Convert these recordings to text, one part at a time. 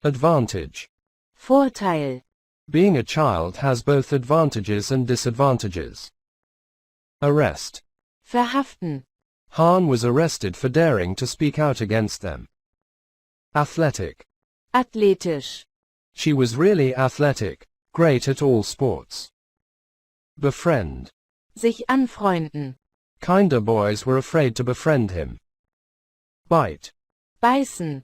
Advantage. Vorteil. Being a child has both advantages and disadvantages. Arrest. Verhaften. Han was arrested for daring to speak out against them. Athletic. Athletisch. She was really athletic, great at all sports. Befriend. Sich anfreunden. Kinder boys were afraid to befriend him. Bite. Beißen.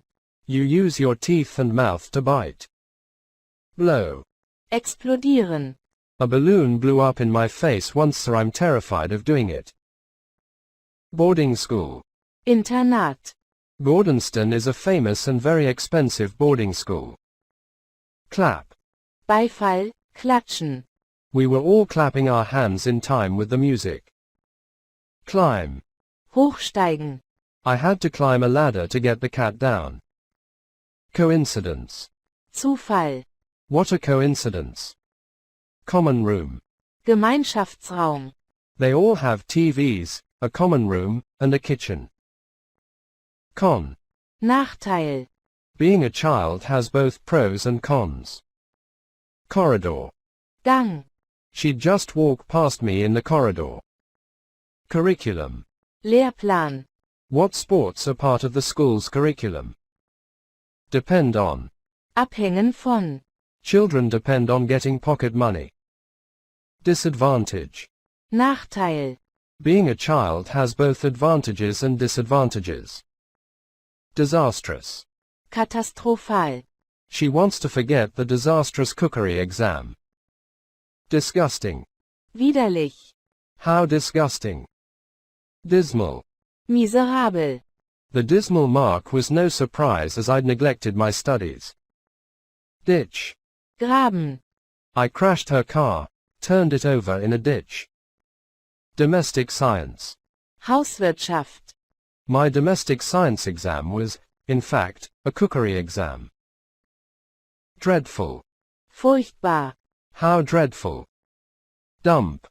You use your teeth and mouth to bite. Blow. Explodieren. A balloon blew up in my face once, so I'm terrified of doing it. Boarding school. Internat. Gordonston is a famous and very expensive boarding school. Clap. Beifall, klatschen. We were all clapping our hands in time with the music. Climb. Hochsteigen. I had to climb a ladder to get the cat down. Coincidence. Zufall. What a coincidence. Common room. Gemeinschaftsraum. They all have TVs, a common room, and a kitchen. Con. Nachteil. Being a child has both pros and cons. Corridor. Gang. She'd just walk past me in the corridor. Curriculum. Lehrplan. What sports are part of the school's curriculum? Depend on. Abhängen von. Children depend on getting pocket money. Disadvantage. Nachteil. Being a child has both advantages and disadvantages. Disastrous. Katastrophal. She wants to forget the disastrous cookery exam. Disgusting. Widerlich. How disgusting. Dismal. Miserabel. The dismal mark was no surprise, as I'd neglected my studies. Ditch. Graben. I crashed her car, turned it over in a ditch. Domestic science. Hauswirtschaft. My domestic science exam was, in fact, a cookery exam. Dreadful. Furchtbar. How dreadful. Dump.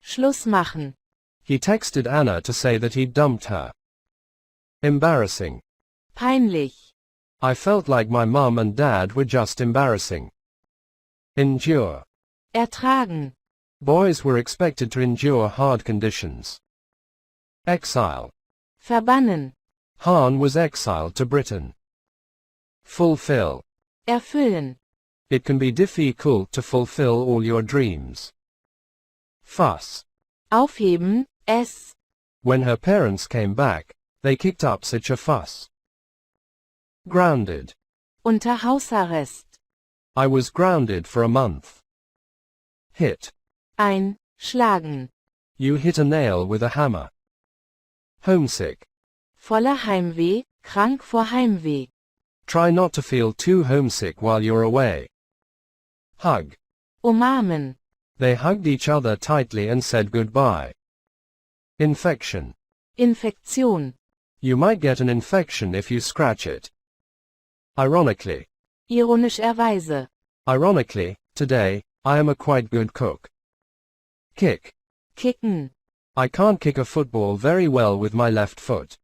Schluss machen. He texted Anna to say that he'd dumped her. Embarrassing. Peinlich. I felt like my mum and dad were just embarrassing. Endure. Ertragen. Boys were expected to endure hard conditions. Exile. Verbannen. Han was exiled to Britain. Fulfill. Erfüllen. It can be difficult to fulfill all your dreams. Fuss. Aufheben, es. When her parents came back, they kicked up such a fuss. Grounded. Unter Hausarrest. I was grounded for a month. Hit. Schlagen. You hit a nail with a hammer. Homesick. Voller Heimweh, krank vor Heimweh. Try not to feel too homesick while you're away. Hug. Umarmen. They hugged each other tightly and said goodbye. Infection. Infektion. You might get an infection if you scratch it. Ironically. Ironischerweise. Ironically, today, I am a quite good cook. Kick. Kicken. I can't kick a football very well with my left foot.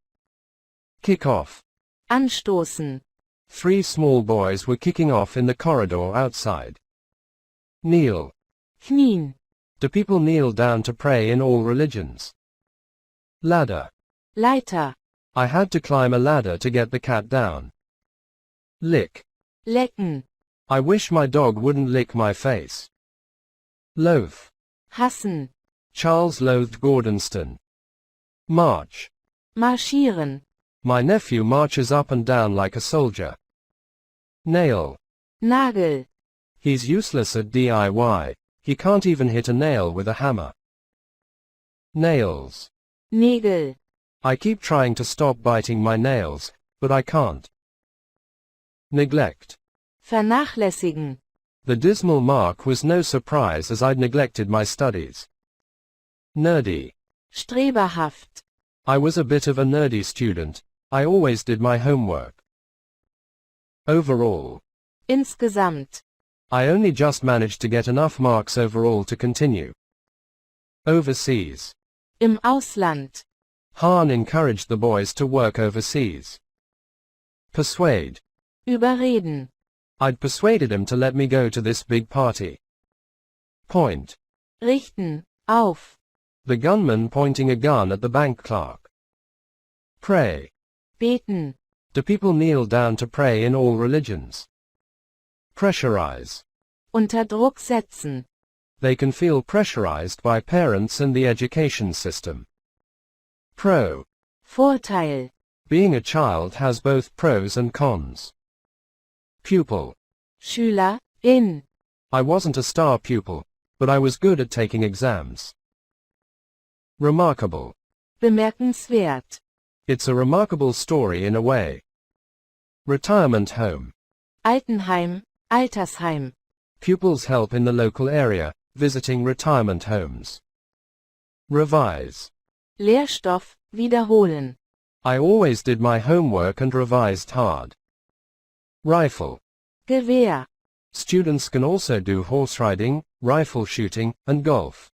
Kick off. Anstoßen. 3 small boys were kicking off in the corridor outside. Kneel. Knien. Do people kneel down to pray in all religions? Ladder. Leiter. I had to climb a ladder to get the cat down. Lick. Lecken. I wish my dog wouldn't lick my face. Loath. Hassen. Charles loathed Gordonston. March. Marschieren. My nephew marches up and down like a soldier. Nail. Nagel. He's useless at DIY. He can't even hit a nail with a hammer. Nails. Nägel. I keep trying to stop biting my nails, but I can't. Neglect. Vernachlässigen. The dismal mark was no surprise, as I'd neglected my studies. Nerdy. Streberhaft. I was a bit of a nerdy student. I always did my homework. Overall. Insgesamt. I only just managed to get enough marks overall to continue. Overseas. Im Ausland. Han encouraged the boys to work overseas. Persuade. Überreden. I'd persuaded him to let me go to this big party. Point. Richten, auf. The gunman pointing a gun at the bank clerk. Pray. Beten. Do people kneel down to pray in all religions? Pressurize. Unter Druck setzen. They can feel pressurized by parents and the education system. Pro. Vorteil. Being a child has both pros and cons. Pupil. Schüler, in. I wasn't a star pupil, but I was good at taking exams. Remarkable. Bemerkenswert. It's a remarkable story in a way. Retirement home. Altenheim, Altersheim. Pupils help in the local area, visiting retirement homes. Revise. Lehrstoff, wiederholen. I always did my homework and revised hard. Rifle. Gewehr. Students can also do horse riding, rifle shooting, and golf.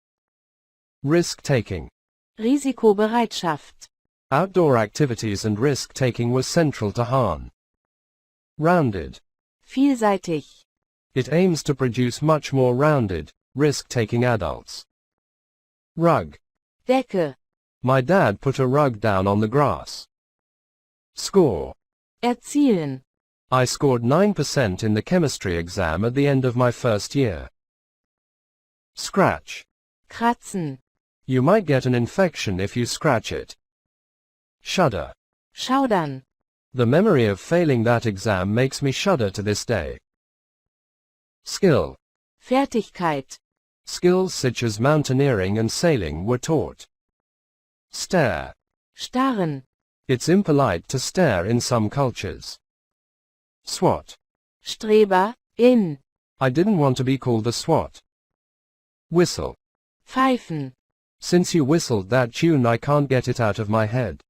Risk-taking. Risikobereitschaft. Outdoor activities and risk-taking were central to Hahn. Rounded. Vielseitig. It aims to produce much more rounded, risk-taking adults. Rug. Decke. My dad put a rug down on the grass. Score. Erzielen. I scored 9% in the chemistry exam at the end of my first year. Scratch. Kratzen. You might get an infection if you scratch it. Shudder. Schaudern. The memory of failing that exam makes me shudder to this day. Skill. Fertigkeit. Skills such as mountaineering and sailing were taught. Stare. Starren. It's impolite to stare in some cultures. SWAT. Streber, in. I didn't want to be called a SWAT. Whistle. Pfeifen. Since you whistled that tune I can't get it out of my head.